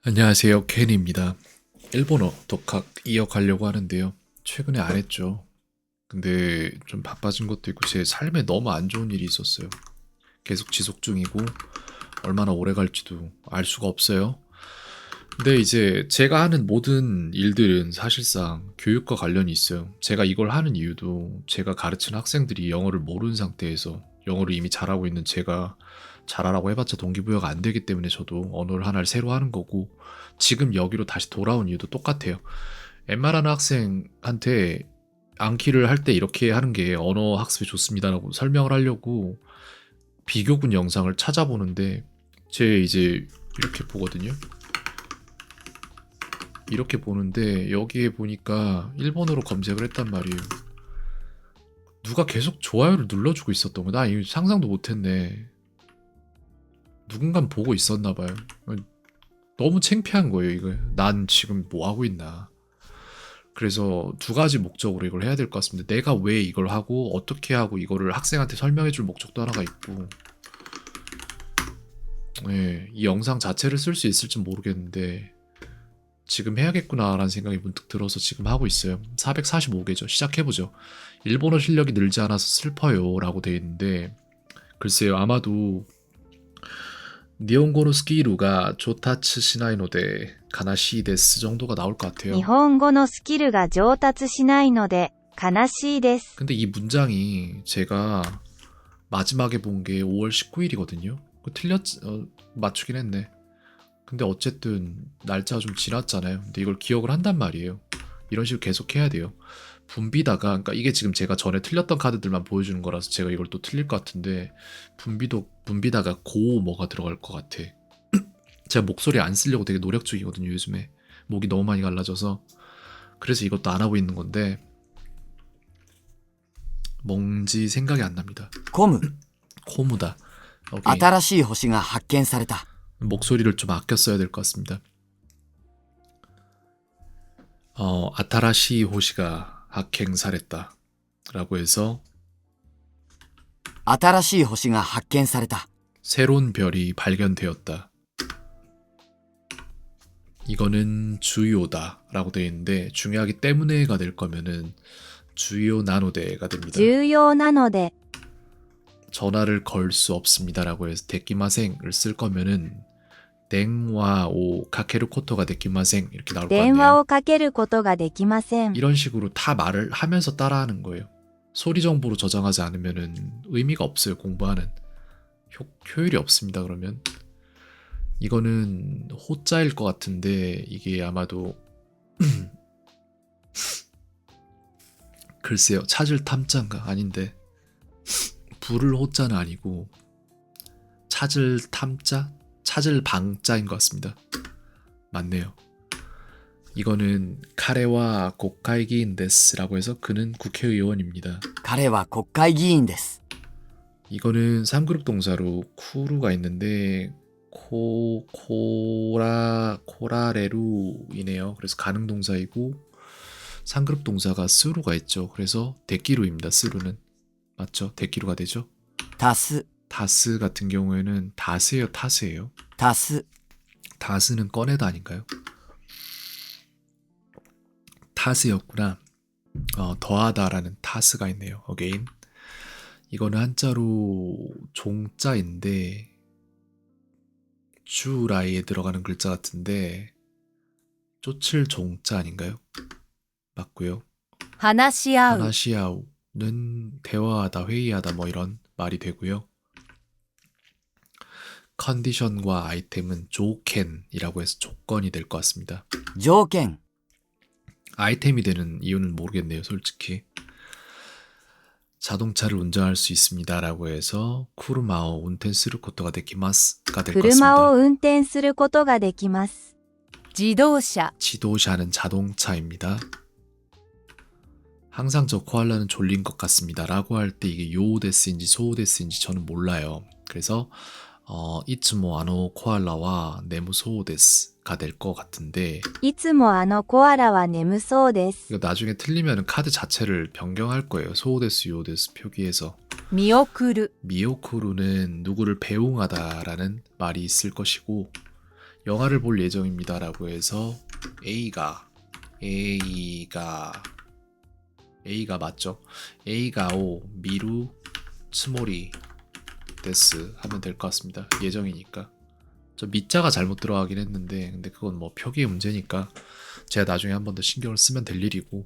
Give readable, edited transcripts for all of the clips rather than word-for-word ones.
안녕하세요. 켄입니다. 일본어 독학 이어가려고 하는데요. 최근에 안 했죠. 근데 좀 바빠진 것도 있고 제 삶에 너무 안 좋은 일이 있었어요. 계속 지속 중이고 얼마나 오래 갈지도 알 수가 없어요. 근데 이제 제가 하는 모든 일들은 사실상 교육과 관련이 있어요. 제가 이걸 하는 이유도 제가 가르치는 학생들이 영어를 모르는 상태에서 영어를 이미 잘하고 있는 제가 잘하라고 해봤자 동기부여가 안 되기 때문에 저도 언어를 하나를 새로 하는 거고 지금 여기로 다시 돌아온 이유도 똑같아요. 엠마라는 학생한테 암기를 할 때 이렇게 하는 게 언어 학습에 좋습니다라고 설명을 하려고 비교군 영상을 찾아보는데 제 이제 이렇게 보거든요. 이렇게 보는데 여기에 보니까 일본어로 검색을 했단 말이에요. 누가 계속 좋아요를 눌러주고 있었던 거야. 나 이거 상상도 못했네. 누군가 보고 있었나 봐요. 너무 창피한 거예요, 이거. 난 지금 뭐 하고 있나. 그래서 두 가지 목적으로 이걸 해야 될 것 같습니다. 내가 왜 이걸 하고 어떻게 하고 이거를 학생한테 설명해 줄 목적도 하나가 있고 네, 이 영상 자체를 쓸 수 있을지 모르겠는데 지금 해야겠구나라는 생각이 문득 들어서 지금 하고 있어요. 445개죠. 시작해보죠. 일본어 실력이 늘지 않아서 슬퍼요 라고 돼 있는데 글쎄요 아마도 니혼고노 스키루가 조타츠 시나이노데 가나시 데스 정도가 나올 것 같아요. 日本語のスキルが上達しないので悲しいです。 근데 이 문장이 제가 마지막에 본 게 5월 19일이거든요. 맞추긴 했네. 근데 어쨌든 날짜가 좀 지났잖아요. 근데 이걸 기억을 한단 말이에요. 이런 식으로 계속 해야 돼요. 분비다가 그러니까 이게 지금 제가 전에 틀렸던 카드들만 보여주는 거라서 제가 이걸 또 틀릴 것 같은데 분비다가 고 뭐가 들어갈 것 같아. 제가 목소리 안 쓰려고 되게 노력 중이거든요 요즘에. 목이 너무 많이 갈라져서. 그래서 이것도 안 하고 있는 건데 뭔지 생각이 안 납니다. コム 코무다. 오케이. 新しい星が発見された 목소리를 좀 아껴 써야 될 것 같습니다. 아타라시 호시가 학행사랬다 라고 해서 新しい星が発見された 새로운 별이 발견되었다. 이거는 주요다 라고 되어 있는데 중요하기 때문에가 될 거면은 주요 나노데가 됩니다. 重要なので 전화를 걸 수 없습니다 라고 해서 데키마생을 쓸 거면은 댕와오 카케르 코토가 데키마생 이렇게 나올 거 같네요. 電話をかけることができません。 이런 식으로 다 말을 하면서 따라하는 거예요. 소리 정보로 저장하지 않으면은 의미가 없어요. 공부하는 효율이 없습니다. 그러면 이거는 호자일 것 같은데 이게 아마도 글쎄요. 찾을 탐자인가 아닌데 부를 호자는 아니고 찾을 탐자? 찾을 방자인 것 같습니다. 맞네요. 이거는 카레와 국회의원데스라고 해서 그는 국회의원입니다. 彼は国会議員です 이거는 3그룹 동사로 쿠루가 있는데 코라레루이네요. 그래서 가능 동사이고 3그룹 동사가 스루가 있죠. 그래서 데키루입니다. 스루는 맞죠? 데키루가 되죠. 足す 다스 같은 경우에는 다스예요, 타스예요? 足す 다스는 꺼내다 아닌가요? 타스였구나. 더하다라는 타스가 있네요. 어게인. 이거는 한자로 종자인데 주라이에 들어가는 글자 같은데 쫓을 종자 아닌가요? 맞고요. 話し合う 하나시아우는 대화하다, 회의하다 뭐 이런 말이 되고요. 컨디션과 아이템은 조켄이라고 해서 조건이 될 것 같습니다. 条件 아이템이 되는 이유는 모르겠네요, 솔직히. 자동차를 운전할 수 있습니다라고 해서 쿠르마오 운텐스루 코토가 데키마스가 될 것 車を 같습니다. 運転することができます。自動車 지도샤는 자동차입니다. 항상 저 코알라는 졸린 것 같습니다라고 할 때 이게 요데스인지 소데스인지 저는 몰라요. 그래서 이츠모 아노 코알라와 네무 소데스가 될 것 같은데 いつもあのコアラは眠そうです。 이거 나중에 틀리면 카드 자체를 변경할 거예요. 소데스 요데스 표기해서. 見送る 미오쿠루는 누구를 배웅하다라는 말이 있을 것이고 영화를 볼 예정입니다라고 해서 A가 맞죠? A가 오 미루 스모리 데스 하면 될 것 같습니다. 예정이니까. 저 밑자가 잘못 들어가긴 했는데 근데 그건 뭐 표기의 문제니까 제가 나중에 한 번 더 신경을 쓰면 될 일이고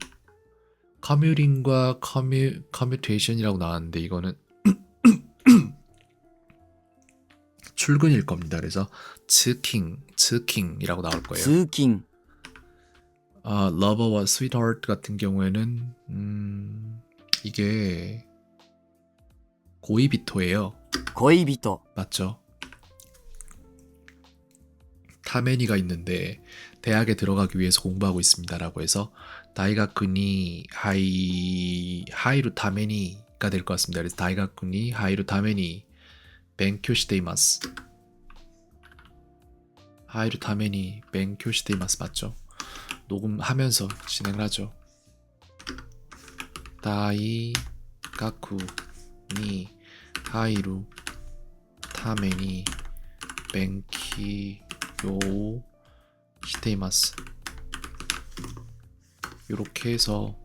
커뮤팅과 커뮤테이션이라고 나왔는데 이거는 출근일 겁니다. 그래서 츠킹이라고 나올 거예요. 通勤、 러버와 스위트하트 같은 경우에는 이게 고이비토예요. 恋人、 맞죠? 타메니가 있는데 대학에 들어가기 위해서 공부하고 있습니다라고 해서 다이가쿠니 하이루 타메니가 될 것 같습니다. 그래서 다이가쿠니 하이루 타메니 벤쿄 시테이마스. 하이루 타메니 벤쿄 시테이마스 맞죠? 녹음하면서 진행을 하죠. 다이가쿠니 하이루 타메니 벤키요 시테이마스. 이렇게 해서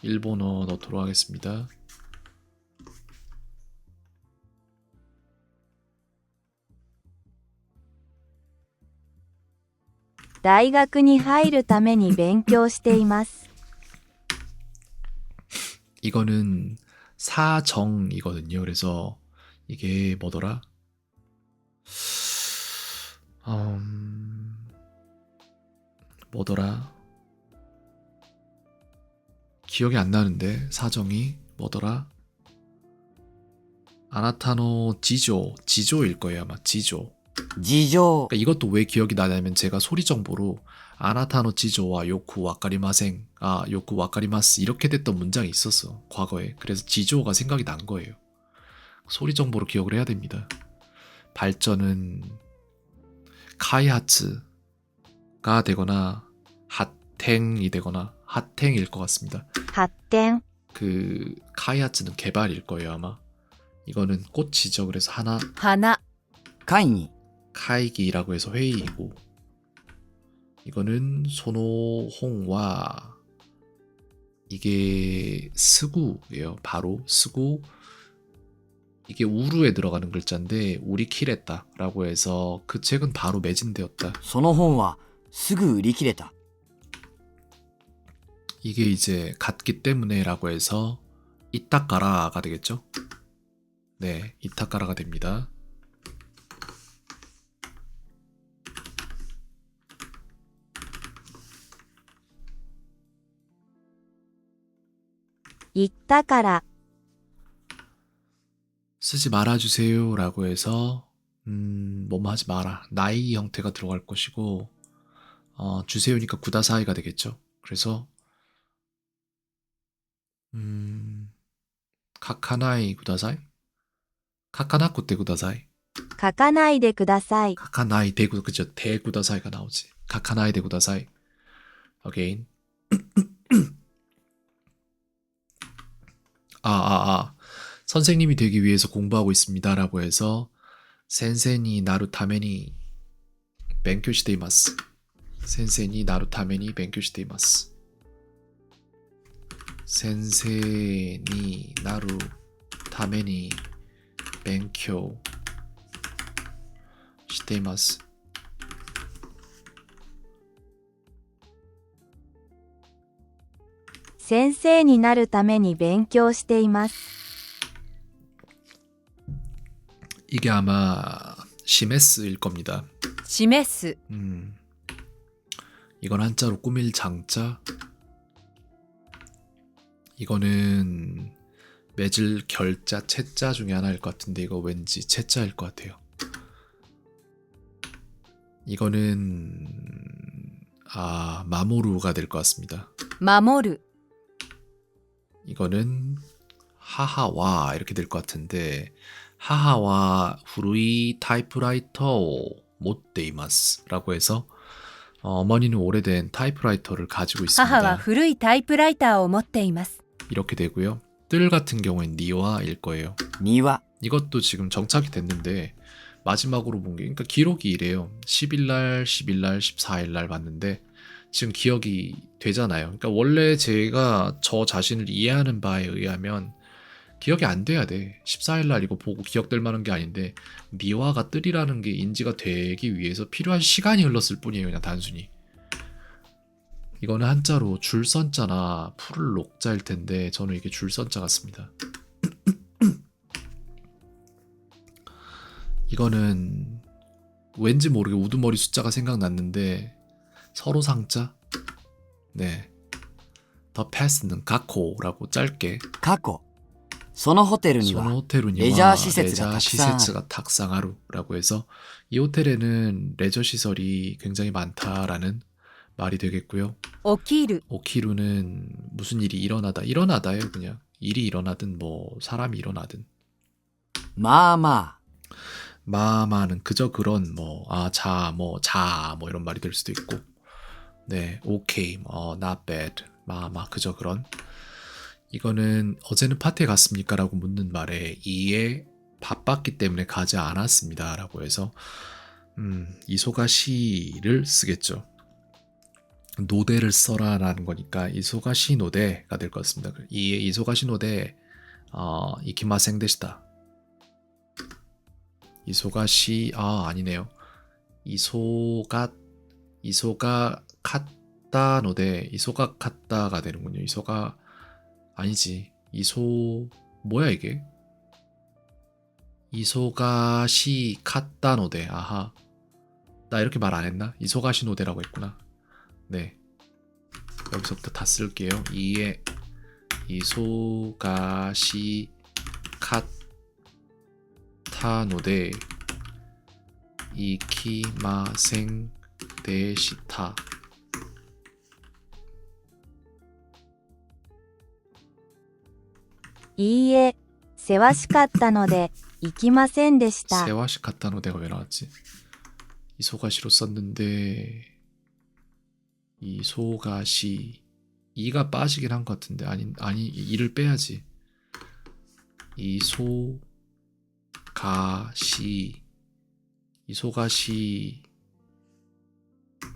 일본어 넣도록 하겠습니다.大学に入るために勉強しています。 이거는 사정이거든요. 그래서 이게 뭐더라? 뭐더라? 기억이 안 나는데 사정이 뭐더라? 아나타노 지조일 거예요. 아마 지조. 事情、 그러니까 이것도 왜 기억이 나냐면 제가 소리 정보로 아나타노 지조와 요쿠 와카리마생, 요쿠 와카리마스 이렇게 됐던 문장이 있었어 과거에. 그래서 지조가 생각이 난 거예요. 소리 정보로 기억을 해야 됩니다. 발전은 카이하츠가 되거나 핫탱이 되거나 핫탱일 것 같습니다. 発展、 그 카이하츠는 개발일 거예요 아마. 이거는 꽃이죠. 그래서 하나 花、会議、 카이기라고 해서 회의이고 이거는 소노홍와 이게 스구예요. 바로 스구. 이게 우루에 들어가는 글자인데 우리키레다라고 해서 그 책은 바로 매진되었다. その本はすぐ売り切れた。 이게 이제 같기 때문에라고 해서 이타까라가 되겠죠? 네, 이타까라가 됩니다. 言ったから、 쓰지 말아주세요 라고 해서 뭐뭐 하지 마라. 나이 형태가 들어갈 것이고 주세요니까 구다사이가 되겠죠. 그래서 카카나이 구다사이? 카카나쿠 때 구다사이? 書かないでください。 카카나이 대구 그죠? 대구다사이가 나오지. 카카나이 대구다사이. Again. 선생님이 되기 위해서 공부하고 있습니다라고 해서 센세니 나루 타메니 벤교 시테이마스. 센세니 나루 타메니 벤교 시테이마스. 센세니 나루 타메니 벤교 시테이마스. "先生になるために勉強しています." 이게 아마 시메스일 겁니다. 示す、 이건 한자로 꾸밀 장자. 이거는 맺을 결자, 채자 중에 하나일 것 같은데 이거 왠지 채자일 것 같아요. 이거는 마모루가 될 것 같습니다. 守る、 이거는 하하와 이렇게 될 것 같은데 하하와 후루이 타이프라이터 못데이마스 라고 해서 어머니는 오래된 타이프라이터를 가지고 母は 있습니다. 古いタイプライターを持っています。 이렇게 되고요. 뜰 같은 경우엔 니와일 거예요. 庭、 이것도 지금 정착이 됐는데 마지막으로 본 게, 그러니까 기록이 이래요. 10일날, 10일날, 14일날 봤는데 지금 기억이 되잖아요. 그러니까 원래 제가 저 자신을 이해하는 바에 의하면 기억이 안 돼야 돼. 14일날 이거 보고 기억될 만한 게 아닌데 니와가 뜰이라는 게 인지가 되기 위해서 필요한 시간이 흘렀을 뿐이에요. 그냥 단순히. 이거는 한자로 줄선자나 풀을 녹자일 텐데 저는 이게 줄선자 같습니다. 이거는 왠지 모르게 우두머리 숫자가 생각났는데 서로 상자? 네. 더 패스는 가코라고 짧게 過去。そのホテルに 소노 は 호텔은 레저 시세츠가 레저 시세츠가 탁상하루라고 해서 이 호텔에는 레저 시설이 굉장히 많다라는 말이 되겠고요. 起きる 오키루는 무슨 일이 일어나다예요. 그냥 일이 일어나든 뭐 사람이 일어나든. まあま 마마는 그저 그런 이런 말이 될 수도 있고. 네, 오케이, not bad. 마마 그저 그런. 이거는 어제는 파티에 갔습니까? 라고 묻는 말에 이에 바빴기 때문에 가지 않았습니다. 라고 해서 이소가시를 쓰겠죠. 노대를 써라 라는 거니까 이소가시 노대가 될 것 같습니다. 이에 이소가시 노대 이키마생 데시다. 이소가시 아니네요. 이소가 갔다 노대 이소가 갔다가 되는군요. 이소가 아니지. 뭐야 이게? 이소가시 갔다 노대. 아하. 나 이렇게 말 안 했나? 이소가시 노대라고 했구나. 네. 여기서부터 다 쓸게요. 이에 이소가시 갔다 노대 이키마생 데시타.いいえ、せわしかったので行きませんでした 세와시 갔다 노대가 왜 나왔지? 이소가시로 썼는데 이소가시 이가 빠지긴 한 것 같은데 아니 이를 빼야지. 이소가시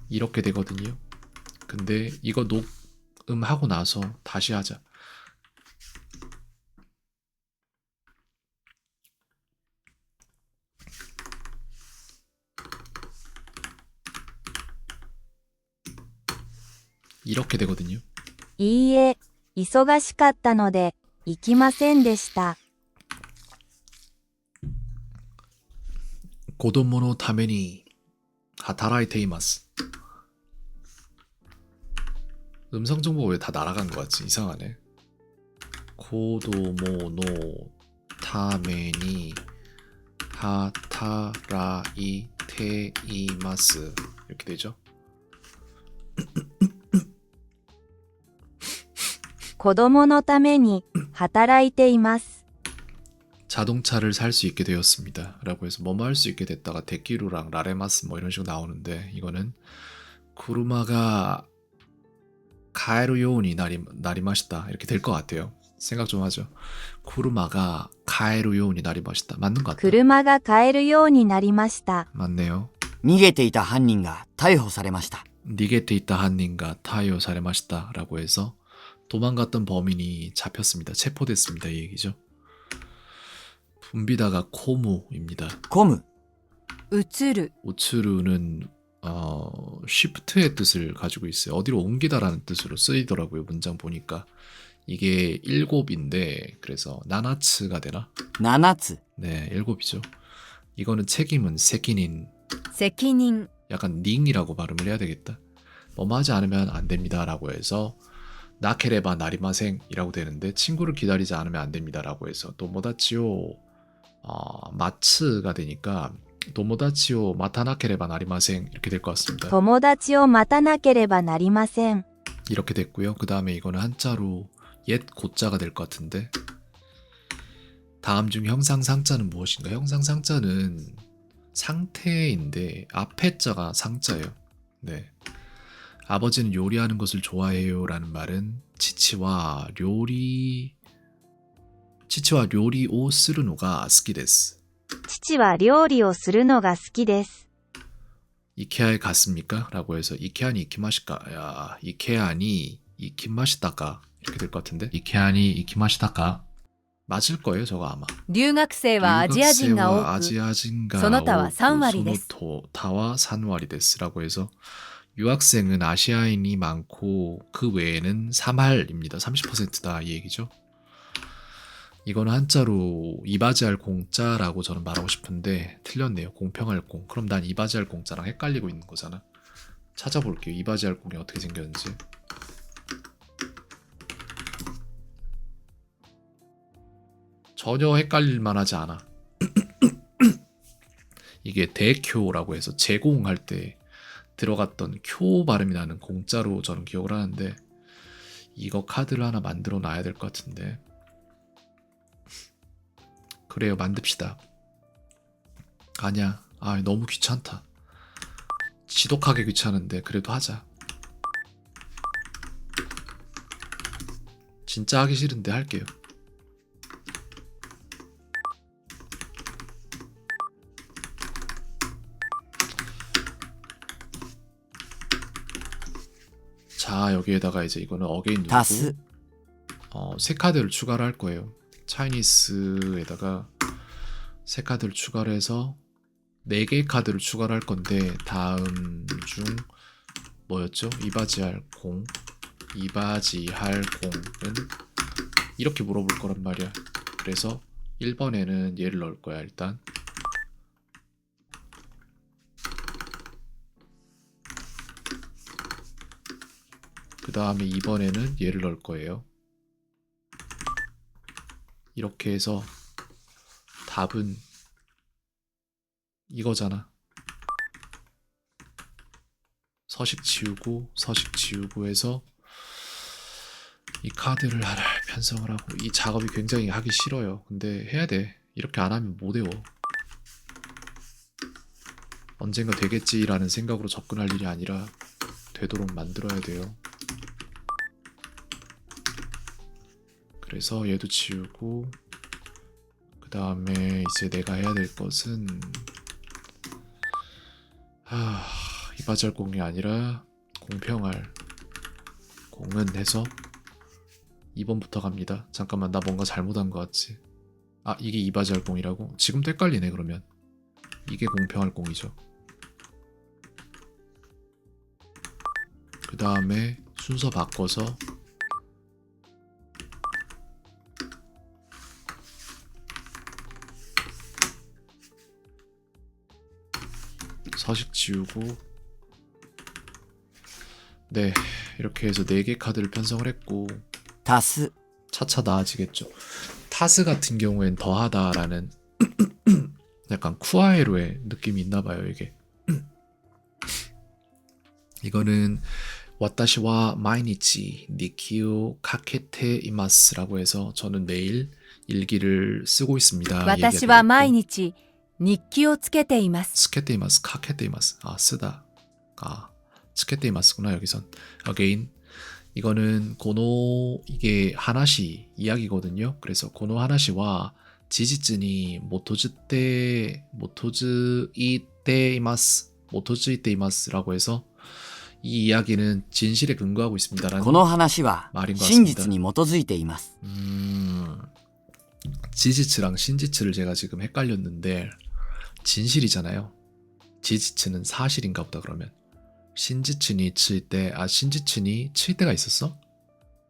이렇게 되거든요. 근데 이거 녹음하고 나서 다시 하자. 이렇게 되거든요. いいえ、忙しかったので行きませんでした 子供のために働いています. 음성 정보가 왜 다 날아간 것 같지? 이상하네. 子供のために働いています. 이렇게 되죠. 子供のために働いています 자동차를 살 수 있게 되었습니다. 라고 해서 뭐뭐 할 수 있게 됐다가 데키루랑 라레마스 뭐 이런 식으로 나오는데 이거는 구르마가 가에루 요운이 나리마시다 이렇게 될 것 같아요. 생각 좀 하죠. 구르마가 가에루 요운이 나리마시다. 맞는 것 같다. 車が買えるようになりました 맞네요. 逃げていた犯人が逮捕されました。 니게테 있다 한닌가 타이오 사레마시다 라고 해서 도망갔던 범인이 잡혔습니다. 체포됐습니다. 이 얘기죠. 분비다가 코무입니다. コム、移る 우츠루는 쉬프트의 뜻을 가지고 있어요. 어디로 옮기다라는 뜻으로 쓰이더라고요. 문장 보니까. 이게 7인데 그래서 나나츠가 되나? 7つ、 네, 7이죠. 이거는 책임은 세키닌, 責任 약간 닝이라고 발음을 해야 되겠다. 뭐뭐 하지 않으면 안 됩니다 라고 해서 나케레바 나리마생이라고 되는데 친구를 기다리지 않으면 안 됩니다 라고 해서 도모다치오 마츠가 되니까 도모다치오 마타나케레바 나리마생 이렇게 될 것 같습니다. 友達を待たなければなりません 이렇게 됐고요. 그 다음에 이거는 한자로 옛 고자가 될 것 같은데 다음 중 형상상자는 무엇인가? 형상상자는 상태인데 앞에 자가 상자예요. 네. 아버지는 요리하는 것을 좋아해요 라는 말은 치치와 요리 오 스르노가 스키 데스. 父は料理をするのが好きです。 이케아에 갔습니까? 라고 해서 이케아니 이키마시까? 야, 이케아니 이키마시다까? 이렇게 될 것 같은데? 이케아니 이키마시다까? 맞을 거예요, 저거 아마. 留学生はアジア人が多 유학생과 く、 아지아진가 その他は3割です。 다와 3割 데스라고 해서 유학생은 아시아인이 많고 그 외에는 3할입니다. 30%다 이 얘기죠. 이거는 한자로 이바지할 공짜라고 저는 말하고 싶은데 틀렸네요. 공평할 공. 그럼 난 이바지할 공짜랑 헷갈리고 있는 거잖아. 찾아볼게요. 이바지할 공이 어떻게 생겼는지. 전혀 헷갈릴 만하지 않아. 이게 대쿄라고 해서 제공할 때 들어갔던 쿄 발음이 나는 공짜로 저는 기억을 하는데 이거 카드를 하나 만들어 놔야 될 것 같은데. 그래요, 만듭시다. 아니야, 너무 귀찮다. 지독하게 귀찮은데 그래도 하자. 진짜 하기 싫은데 할게요. 자, 여기에다가 이제 이거는 어게인 누르고 足す 새 카드를 추가를 할 거예요. 차이니스에다가 새 카드를 추가를 해서 4개의 카드를 추가를 할 건데 다음 중 뭐였죠? 이바지할 공. 이바지할 공은 이렇게 물어볼 거란 말이야. 그래서 1번에는 얘를 넣을 거야, 일단. 그 다음에 2번에는 얘를 넣을 거예요. 이렇게 해서 답은 이거잖아. 서식 지우고 해서 이 카드를 하나 편성을 하고. 이 작업이 굉장히 하기 싫어요. 근데 해야 돼. 이렇게 안 하면 못 외워. 언젠가 되겠지라는 생각으로 접근할 일이 아니라 되도록 만들어야 돼요. 그래서 얘도 지우고, 그 다음에 이제 내가 해야 될 것은 이바지할 공이 아니라 공평할 공은 해서 2번부터 갑니다. 잠깐만, 나 뭔가 잘못한 것 같지? 이게 이바지할 공이라고? 지금도 헷갈리네. 그러면 이게 공평할 공이죠. 그 다음에 순서 바꿔서 서식 지우고, 네, 이렇게 해서 4개 카드를 편성을 했고 足す 차차 나아지겠죠. 타스 같은 경우엔 더하다라는 약간 쿠아에로의 느낌이 있나봐요. 이게 이거는 와타시와 마이니치 니키오 카케테 이마스라고 해서 저는 매일 일기를 쓰고 있습니다. 私は毎日日記をつけています。 스케테 이마스, 카케테 이마스. 쓰다. 스케테 이마스구나 여기선. 어게인. 이거는 고노, 이게 하나시 이야기거든요. 그래서 고노 하나시와 지지츠니 모토즈 이때 이마스라고 해서 이 이야기는 진실에 근거하고 있습니다라는 この話は 말인 것 真 같습니다. 実に基づいています。 지지츠랑 신지츠를 제가 지금 헷갈렸는데 진실이잖아요. 지지츠는 사실인가 보다. 그러면 신지츠니 칠 때, 신지츠니 칠 때가 있었어?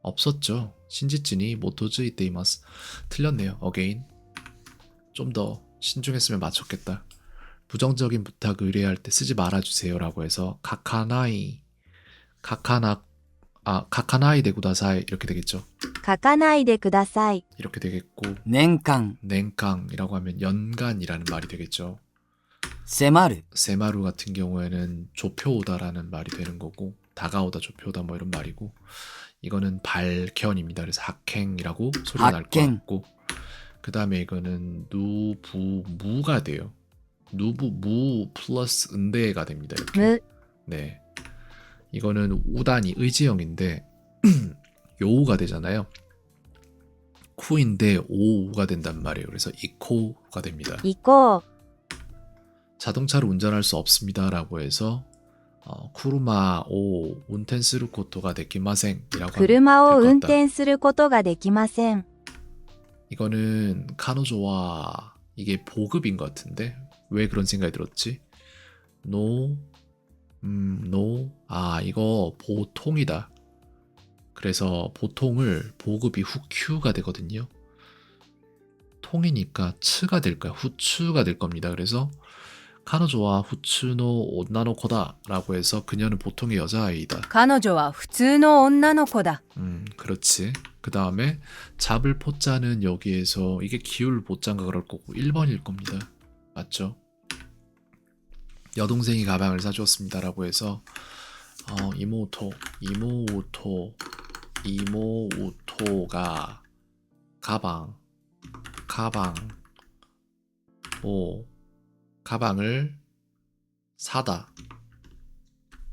없었죠. 신지츠니 모토즈 이때 이마스. 틀렸네요. 어게인. 좀 더 신중했으면 맞췄겠다. 부정적인 부탁을 의뢰할 때 쓰지 말아주세요 라고 해서 카카나이 데구다사이 이렇게 되겠죠. 書かないでください。 이렇게 되겠고, 年間 냉강이라고 하면 연간이라는 말이 되겠죠. 迫る 세마루 같은 경우에는 좁혀오다라는 말이 되는 거고, 다가오다, 좁혀오다 뭐 이런 말이고, 이거는 발견입니다. 그래서 학행이라고 소리가 날 것 학행. 같고, 그 다음에 이거는 누부무가 돼요. 누부무 플러스 은대가 됩니다. 이렇게. む、 네. 이거는 우단이 의지형인데 요우가 되잖아요. 쿠인데 오우가 된단 말이에요. 그래서 이코가 됩니다. 行こう。 자동차를 운전할 수 없습니다라고 해서 쿠르마 오 운텐스루 코토가 데키마센이라고 車を運 될것 같다. 転することができません。 이거는 카노조와 이게 보급인 것 같은데 왜 그런 생각이 들었지? 노, 이거 보통이다. 그래서 보통을 보급이 후큐가 되거든요. 통이니까 츠가 될 거야. 후추가 될 겁니다. 그래서 카노조와 후추노 온나노코다라고 해서 그녀는 보통의 여자아이다. 彼女は普通の女の子だ。 그렇지. 그 다음에 잡을 포자는 여기에서 이게 기울 포자인가 그럴 거고 1번일 겁니다. 맞죠? 여동생이 가방을 사주었습니다라고 해서 이모우토가 가방을 사다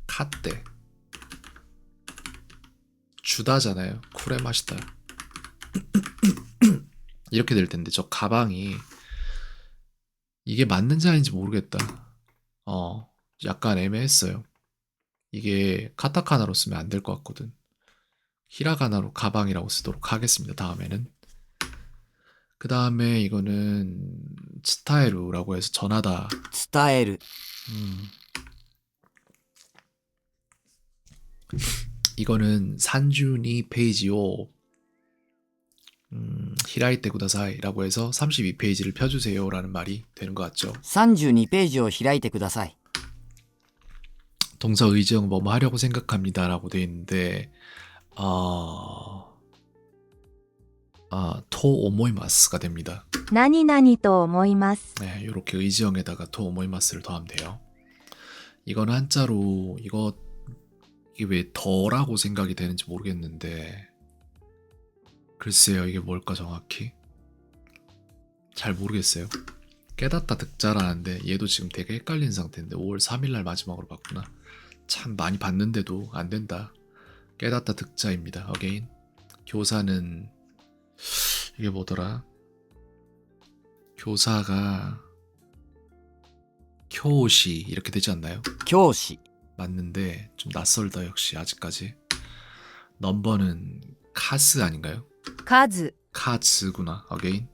카떼 주다잖아요. 쿠레 마시다 이렇게 될 텐데 저 가방이 이게 맞는지 아닌지 모르겠다. 약간 애매했어요. 이게 카타카나로 쓰면 안 될 것 같거든. 히라가나로 가방이라고 쓰도록 하겠습니다. 다음에는. 그 다음에 이거는 스타일루라고 해서 전하다. 伝える。 이거는 산주니 페이지요. 히라이테 구다사이라고 해서 32페이지를 펴주세요라는 말이 되는 것 같죠. 32ページを開いてください。 동사 의지형 뭐뭐 하려고 생각합니다라고 돼 있는데 토 오모이마스가 됩니다. 何々と思います。 네, 이렇게 의지형에다가 토 오모이마스를 더하면 돼요. 이건 한자로 이게 왜 더라고 생각이 되는지 모르겠는데 글쎄요, 이게 뭘까 정확히 잘 모르겠어요. 깨닫다 득자라는데 얘도 지금 되게 헷갈린 상태인데 5월 3일날 마지막으로 봤구나. 참 많이 봤는데도 안 된다. 깨닫다 득자입니다. 어게인. 교사는 이게 뭐더라? 교사가 교시 이렇게 되지 않나요? 教師。 맞는데 좀 낯설다 역시 아직까지. 넘버는 카스 아닌가요? 数、 카츠구나. 어게인.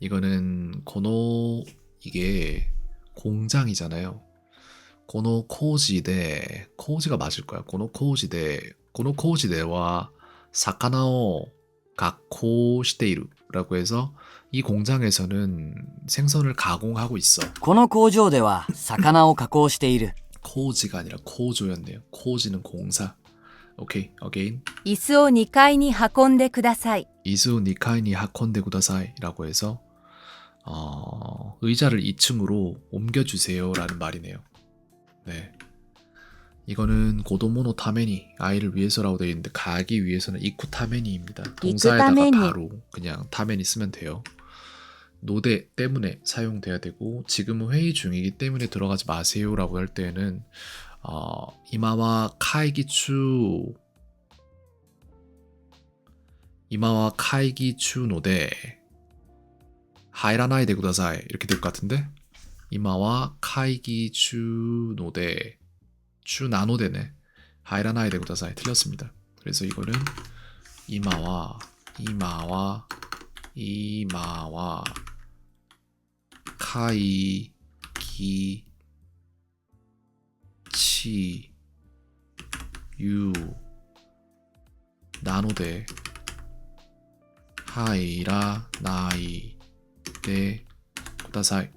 이거는 이게 공장이잖아요. 고노 코지데 코지가 맞을 거야. 고노 코지데와 사카나오 가코 시테이루라고 해서 이 공장에서는 생선을 가공하고 있어. この工場では魚を加工している。 코지가 아니라 코조였네요. 코지는 공사. 오케이, 어게인. 椅子を2階に運んでください。 이수 니카이니 하콘데 구다사이라고 해서 의자를 2층으로 옮겨주세요라는 말이네요. 네, 이거는 고도모노 타메니 아이를 위해서라고 되어 있는데 가기 위해서는 이쿠 타메니입니다. 동사에다가 타메니. 바로 그냥 타메니 쓰면 돼요. 노대 때문에 사용돼야 되고 지금은 회의 중이기 때문에 들어가지 마세요라고 할 때는 이마와 카이기추 노대 하이라나이데 구다사이 이렇게 될 것 같은데 이마와 카이기추 노대 추 나노데네 하이라나이데 구다사이 틀렸습니다. 그래서 이거는 이마와 카이기치 유 나노데 하이라나이데 구다사이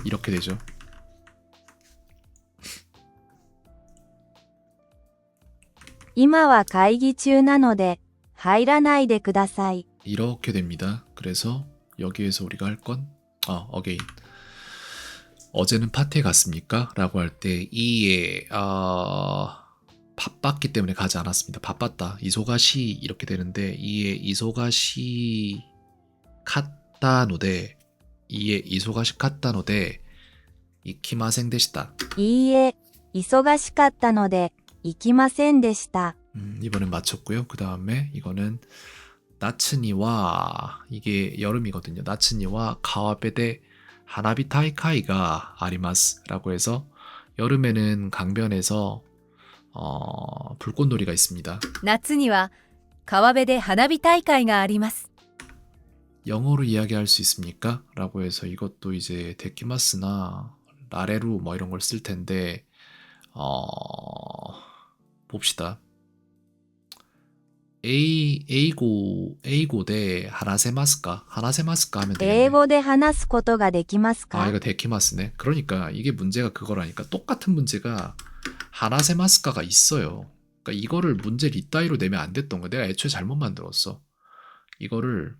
이렇게 되죠.今は会議中なので入らないでください。 이렇게 됩니다. 그래서 여기에서 우리가 할 건 어게인. 어제는 파티에 갔습니까? 라고 할 때 이에 바빴기 때문에 가지 않았습니다. 바빴다. 이소가시 이렇게 되는데 이에 이소가시 카타노데 이에 이소가시 카타노데 이키마생 데시다. いいえ、忙しかったので行きませんでした。 이번엔 맞췄고요. 그 다음에 이거는 나츠니와 이게 여름이거든요. 나츠니와 가와베데 하나비 타이카이가 아리마스라고 해서 여름에는 강변에서 불꽃놀이가 있습니다. 夏には川辺で花火大会があります。 영어로 이야기할 수 있습니까? 라고 해서 이것도 이제 데키마스나 라레루 뭐 이런 걸 쓸 텐데 봅시다. 에이고 대 하나세마스까? 하나세마스까 하면 英 되겠네. 語で話すことができます 아 か 이거 데키마스네. 그러니까 이게 문제가 그거라니까 똑같은 문제가 하나세마스카가 있어요. 그러니까 이거를 문제를 이따위로 내면 안 됐던 거야. 내가 애초에 잘못 만들었어. 이거를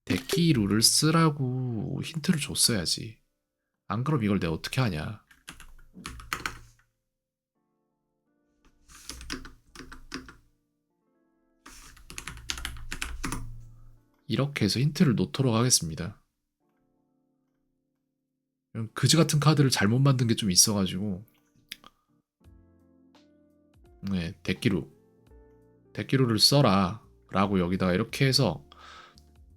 데키루를 쓰라고 힌트를 줬어야지. 안 그럼 이걸 내가 어떻게 하냐. 이렇게 해서 힌트를 놓도록 하겠습니다. 그지 같은 카드를 잘못 만든 게 좀 있어가지고 네, 데끼루를 써라 라고 여기다가 이렇게 해서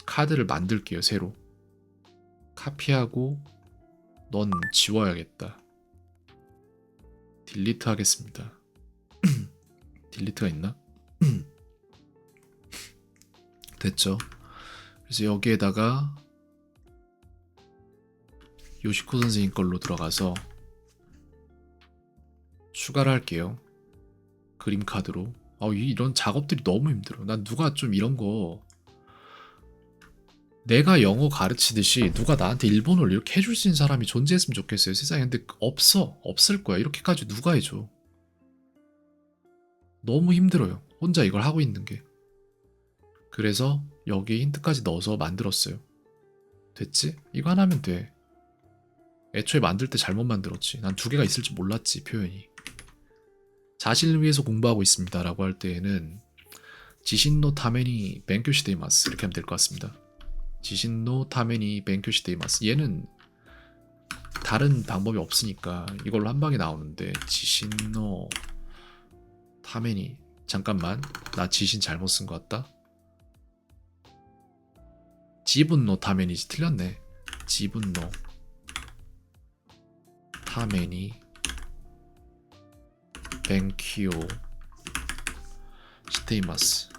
카드를 만들게요. 새로 카피하고 넌 지워야겠다. 딜리트 하겠습니다. 딜리트가 있나? 됐죠. 그래서 여기에다가 요시코 선생님 걸로 들어가서 추가를 할게요. 그림 카드로. 이런 작업들이 너무 힘들어. 난 누가 좀 이런 거 내가 영어 가르치듯이 누가 나한테 일본어를 이렇게 해줄 수 있는 사람이 존재했으면 좋겠어요. 세상에. 근데 없을 거야. 이렇게까지 누가 해줘. 너무 힘들어요. 혼자 이걸 하고 있는 게. 그래서 여기에 힌트까지 넣어서 만들었어요. 됐지? 이거 하나면 돼. 애초에 만들 때 잘못 만들었지. 난 2개가 있을 줄 몰랐지, 표현이. 자신을 위해서 공부하고 있습니다 라고 할 때에는 지신노 타메니 벤교시데이마스 이렇게 하면 될 것 같습니다. 지신노 타메니 벤교시데이마스. 얘는 다른 방법이 없으니까 이걸로 한 방에 나오는데 지신노 타메니. 잠깐만, 나 지신 잘못 쓴 것 같다. 지분노 타메니지. 틀렸네. 지분노 타메니 벤키오 시테이마스.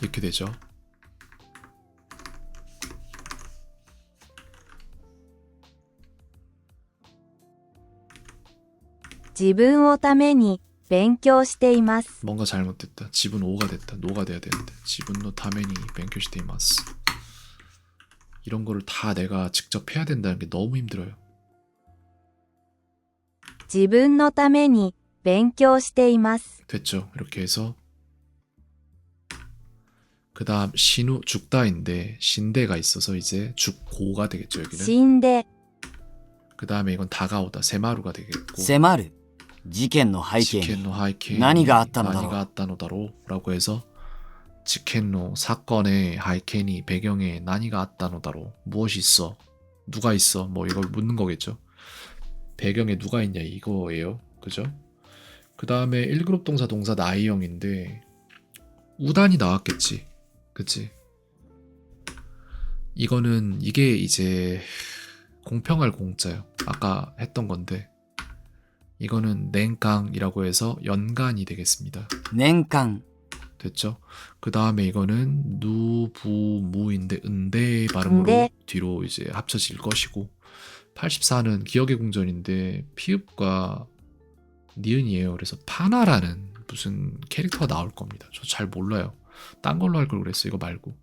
이렇게 되죠.自分をために勉強しています 뭔가 잘못됐다. 지분 5가 됐다. 노가 돼야 되는데. 지분노 타메니 벤큐시테이마스. 이런 거를 다 내가 직접 해야 된다는 게 너무 힘들어요. 自分のために勉強しています 됐죠. 이렇게 해서 그 다음 신우 죽다인데 신대가 있어서 이제 죽고가 되겠죠. 여기는. 死んで 그 다음에 이건 다가오다. 세마루가 되겠고. 迫る事件の背景に 지켄노 하이케 何があったのだろう。 何があったのだろう라고 해서 지켄노 사건의 하이켄이 배경에 나니가 아따노다로 무엇이 있어? 누가 있어? 뭐 이걸 묻는 거겠죠. 배경에 누가 있냐 이거예요. 그죠? 그 다음에 1그룹 동사 나이형인데 우단이 나왔겠지. 그치? 이게 이제 공평할 공짜요. 아까 했던 건데 이거는 넨깡이라고 해서 연간이 되겠습니다. 年間 됐죠? 그 다음에 이거는 누부무인데 은대 발음으로 은대. 뒤로 이제 합쳐질 것이고 84는 기억의 궁전인데 피읍과 니은이에요. 그래서 파나라는 무슨 캐릭터가 나올 겁니다. 저 잘 몰라요. 딴 걸로 할 걸 그랬어. 이거 말고.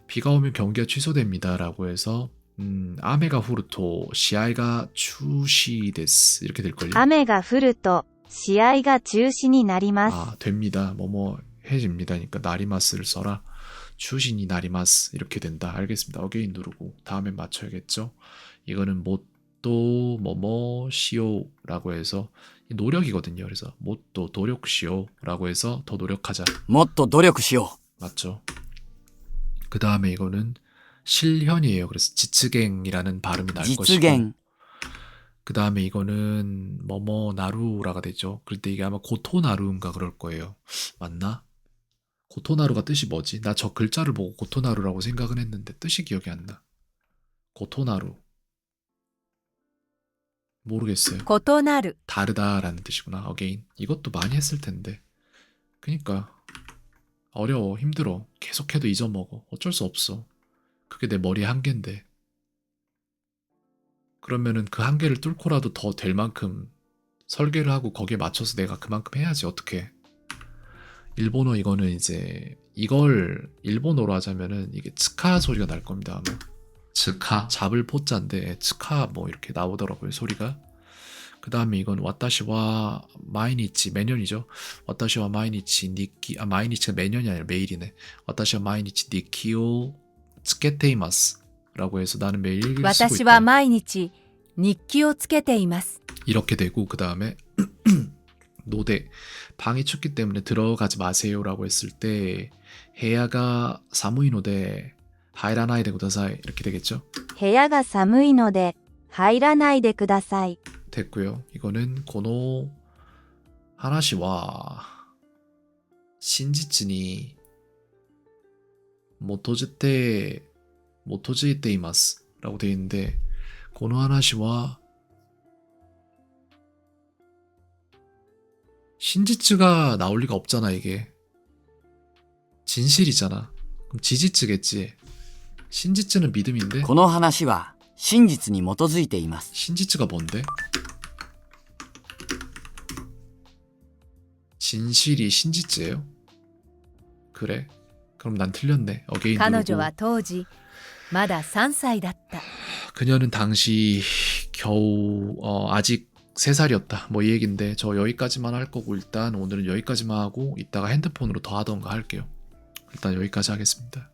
비가 오면 경기가 취소됩니다 라고 해서 아메가 후르토 시아이가 추시데스 이렇게 될걸요. 雨が降ると試合が中止になります 아 됩니다. 뭐뭐 해집니다니까 나리마스를 써라. 추신이 나리마스 이렇게 된다. 알겠습니다. 어게인 누르고 다음에 맞춰야겠죠. 이거는 못도 뭐뭐 시오라고 해서 노력이거든요. 그래서 못도 노력시오라고 해서 더 노력하자. もっと努力しよ 맞죠? 그 다음에 이거는 실현이에요. 그래서 지츠갱이라는 발음이 う 날 実 것이고 現그 다음에 이거는 뭐뭐 나루라가 되죠. 그럴 때 이게 아마 고토나루인가 그럴 거예요. 맞나? 고토나루가 뜻이 뭐지? 나 저 글자를 보고 고토나루라고 생각은 했는데 뜻이 기억이 안 나. 고토나루. 모르겠어요. 異なる 다르다라는 뜻이구나. again. 이것도 많이 했을 텐데. 그니까 어려워. 힘들어. 계속해도 잊어먹어. 어쩔 수 없어. 그게 내 머리의 한계인데. 그러면은 그 한계를 뚫고라도 더 될 만큼 설계를 하고 거기에 맞춰서 내가 그만큼 해야지. 어떻게. 일본어 이거는 이제 이걸 일본어로 하자면은 이게 츠카 소리가 날 겁니다. 아마. 츠카 잡을 포자인데 츠카 뭐 이렇게 나오더라고요 소리가. 그 다음에 이건 와타시와 마이니치 매년이죠. 와타시와 마이니치 니키 마이니치가 매년이 아니라 매일이네. 와타시와 마이니치 니키오 츠케테이마스 라고 해서 나는 매일 일기를 쓰고 私は 있다. 毎日日記をつけています 이렇게 되고 그 다음에 노대 방이 춥기 때문에 들어가지 마세요라고 했을 때 해야가 사무이노데 하이라나이데 구다사이 이렇게 되겠죠. 部屋が寒いので入らないでください。 됐고요. 이거는 고노 하나시와 신지츠니 모토지테 이마스 라고 되어 있는데 고노 하나시와 신지츠가 나올 리가 없잖아. 이게 진실이잖아. 그럼 지지츠겠지. 신지츠는 믿음인데 この話は真実に基づいています。 신지츠가 뭔데? 진실이 신지츠예요? 그래? 그럼 난 틀렸네. 어게인 彼女 누르고. は当時まだ3歳だった 그녀는 당시 겨우 아직 3살이었다. 뭐 이 얘긴데 저 여기까지만 할 거고 일단 오늘은 여기까지만 하고 이따가 핸드폰으로 더 하던가 할게요. 일단 여기까지 하겠습니다.